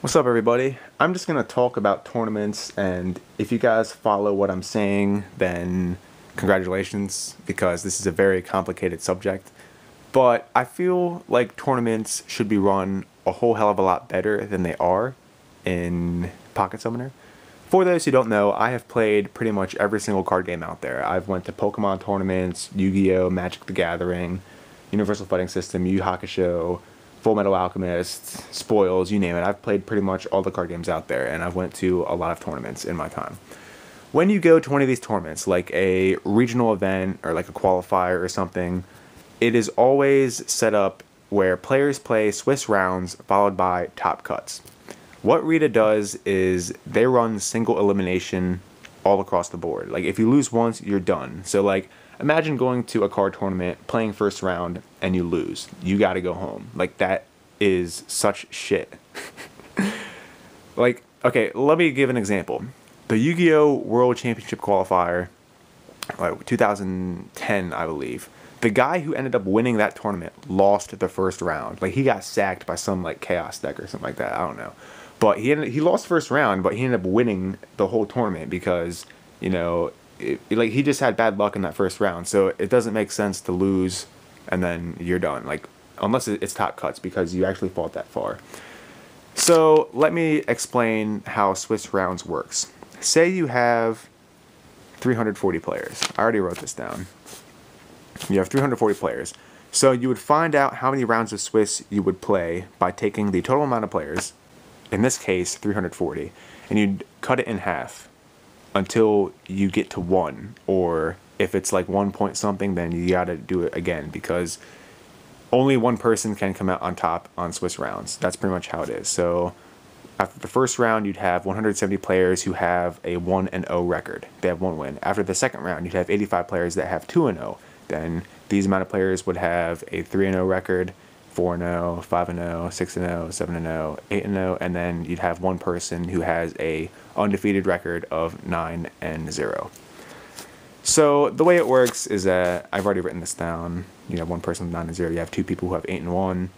What's up, everybody? I'm just going to talk about tournaments, and if you guys follow what I'm saying, then congratulations, because this is a very complicated subject. But I feel like tournaments should be run a whole hell of a lot better than they are in Pocket Summoner. For those who don't know, I have played pretty much every single card game out there. I've went to Pokemon tournaments, Yu-Gi-Oh!, Magic the Gathering, Universal Fighting System, Yu Yu Hakusho, Full Metal Alchemist, Spoils, you name it. I've played pretty much all the card games out there, and I've went to a lot of tournaments in my time. When you go to one of these tournaments, like a regional event or like a qualifier or something, it is always set up where players play Swiss rounds followed by top cuts. What Rita does is they run single elimination all across the board. Like, if you lose once, you're done. So, like, imagine going to a card tournament, playing first round, and you lose. You gotta go home. Like, that is such shit. Like, okay, let me give an example. The Yu-Gi-Oh! World Championship qualifier, like 2010, I believe. The guy who ended up winning that tournament lost the first round. Like, he got sacked by some, like, chaos deck or something like that. I don't know. But he lost first round, but he ended up winning the whole tournament because, you know, like, he just had bad luck in that first round. So it doesn't make sense to lose and then you're done. Like, unless it's top cuts, because you actually fought that far. So let me explain how Swiss rounds works. Say you have 340 players. I already wrote this down. You have 340 players. So you would find out how many rounds of Swiss you would play by taking the total amount of players, in this case 340, and you'd cut it in half until you get to 1, or if it's like 1 point something, then you gotta do it again, because only one person can come out on top on Swiss rounds. That's pretty much how it is. So after the first round, you'd have 170 players who have a 1-0 record. They have 1 win. After the second round, you'd have 85 players that have 2-0. Then these amount of players would have a 3-0 record, 4-0, 5-0, 6-0, 7-0, 8-0, and then you'd have one person who has a undefeated record of 9-0. So the way it works is that I've already written this down. You have one person with 9-0. You have two people who have 8-1,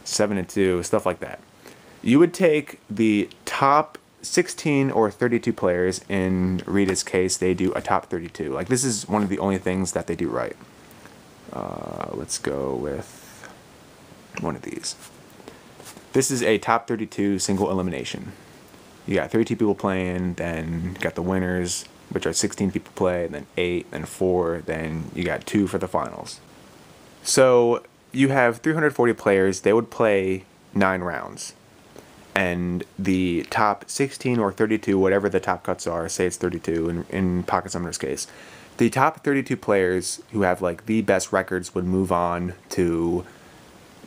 7-2, stuff like that. You would take the top 16 or 32 players. In Rita's case, they do a top 32. Like, this is one of the only things that they do right. Let's go with one of these. This is a top 32 single elimination. You got 32 people playing, then you got the winners, which are 16 people play, then 8, then 4, then you got 2 for the finals. So you have 340 players. They would play 9 rounds. And the top 16 or 32, whatever the top cuts are, say it's 32 in Pocket Summoner's case, the top 32 players who have, like, the best records would move on to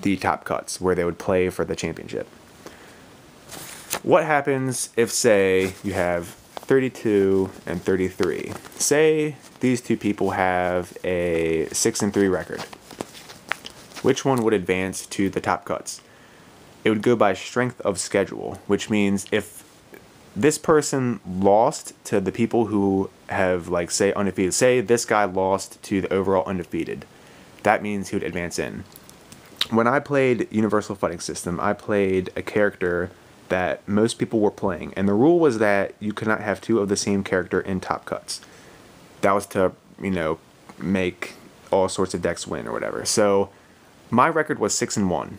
the top cuts, where they would play for the championship. What happens if, say, you have 32 and 33? Say these two people have a 6-3 record. Which one would advance to the top cuts? It would go by strength of schedule, which means if this person lost to the people who have, like, say, undefeated, say this guy lost to the overall undefeated, that means he would advance in. When I played Universal Fighting System, I played a character that most people were playing, and the rule was that you could not have 2 of the same character in top cuts. That was to, you know, make all sorts of decks win or whatever. So my record was 6-1,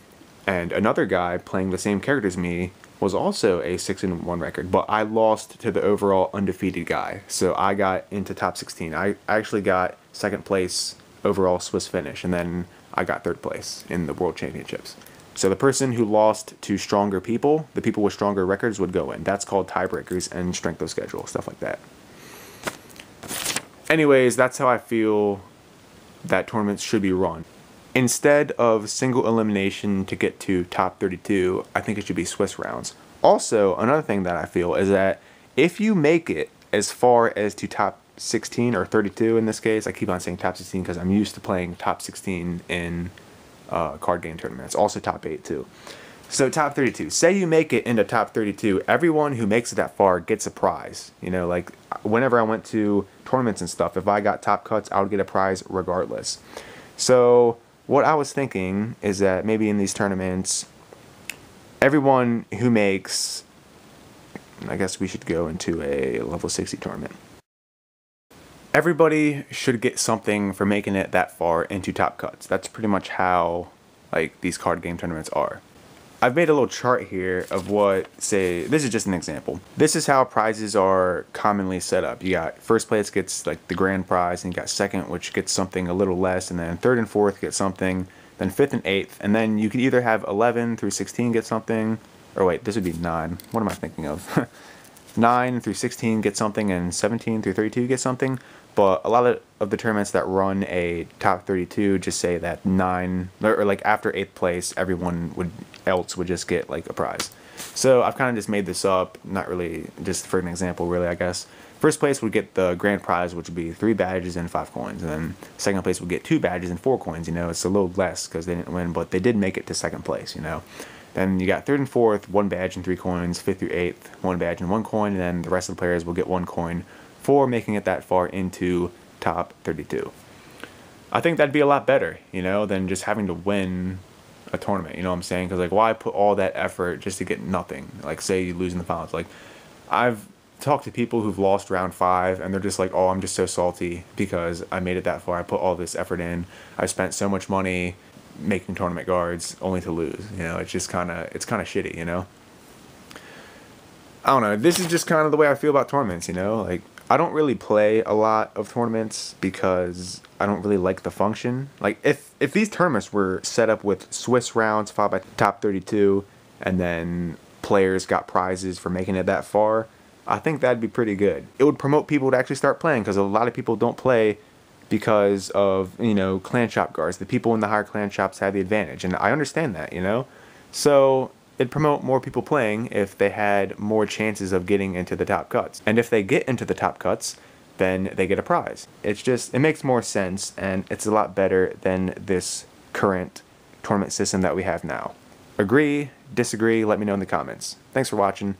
and another guy playing the same character as me was also a 6-1 record, but I lost to the overall undefeated guy. So I got into top 16. I actually got 2nd place overall Swiss finish, and then I got 3rd place in the World Championships. So the person who lost to stronger people, the people with stronger records, would go in. That's called tiebreakers and strength of schedule, stuff like that. Anyways, that's how I feel that tournaments should be run. Instead of single elimination to get to top 32, I think it should be Swiss rounds. Also, another thing that I feel is that if you make it as far as to top 16 or 32 in this case, I keep on saying top 16 because I'm used to playing top 16 in card game tournaments, also top 8 too. So top 32, say you make it into top 32, everyone who makes it that far gets a prize. You know, like, whenever I went to tournaments and stuff, if I got top cuts, I would get a prize regardless. So what I was thinking is that maybe in these tournaments, everyone who makes I guess we should go into a level 60 tournament. Everybody should get something for making it that far into Top Cuts. That's pretty much how like these card game tournaments are. I've made a little chart here of what, say, this is just an example. This is how prizes are commonly set up. You got first place gets like the grand prize, and you got second, which gets something a little less, and then third and fourth get something, then fifth and eighth, and then you could either have 11 through 16 get something, or wait, this would be 9. What am I thinking of? 9 through 16 get something, and 17 through 32 get something. But a lot of the tournaments that run a top 32 just say that 9, or like after 8th place, everyone else would just get like a prize. So I've kind of just made this up, not really, just for an example really, I guess. First place would get the grand prize, which would be 3 badges and 5 coins. And then second place would get 2 badges and 4 coins, you know. It's a little less because they didn't win, but they did make it to second place, you know. Then you got third and fourth, 1 badge and 3 coins, 5th through 8th, 1 badge and 1 coin, and then the rest of the players will get 1 coin for making it that far into top 32. I think that'd be a lot better, you know, than just having to win a tournament, you know what I'm saying? Because, like, why put all that effort just to get nothing? Like, say you lose in the finals. Like, I've talked to people who've lost round 5, and they're just like, oh, I'm just so salty because I made it that far. I put all this effort in. I spent so much money making tournament guards only to lose, you know? It's just kind of shitty, you know? I don't know. This is just kind of the way I feel about tournaments, you know? Like, I don't really play a lot of tournaments because I don't really like the function. Like, if these tournaments were set up with Swiss rounds followed by top 32, and then players got prizes for making it that far, I think that'd be pretty good. It would promote people to actually start playing, because a lot of people don't play because of, you know, clan shop guards. The people in the higher clan shops have the advantage, and I understand that, you know? So it'd promote more people playing if they had more chances of getting into the top cuts. And if they get into the top cuts, then they get a prize. It makes more sense, and it's a lot better than this current tournament system that we have now. Agree, disagree, let me know in the comments. Thanks for watching.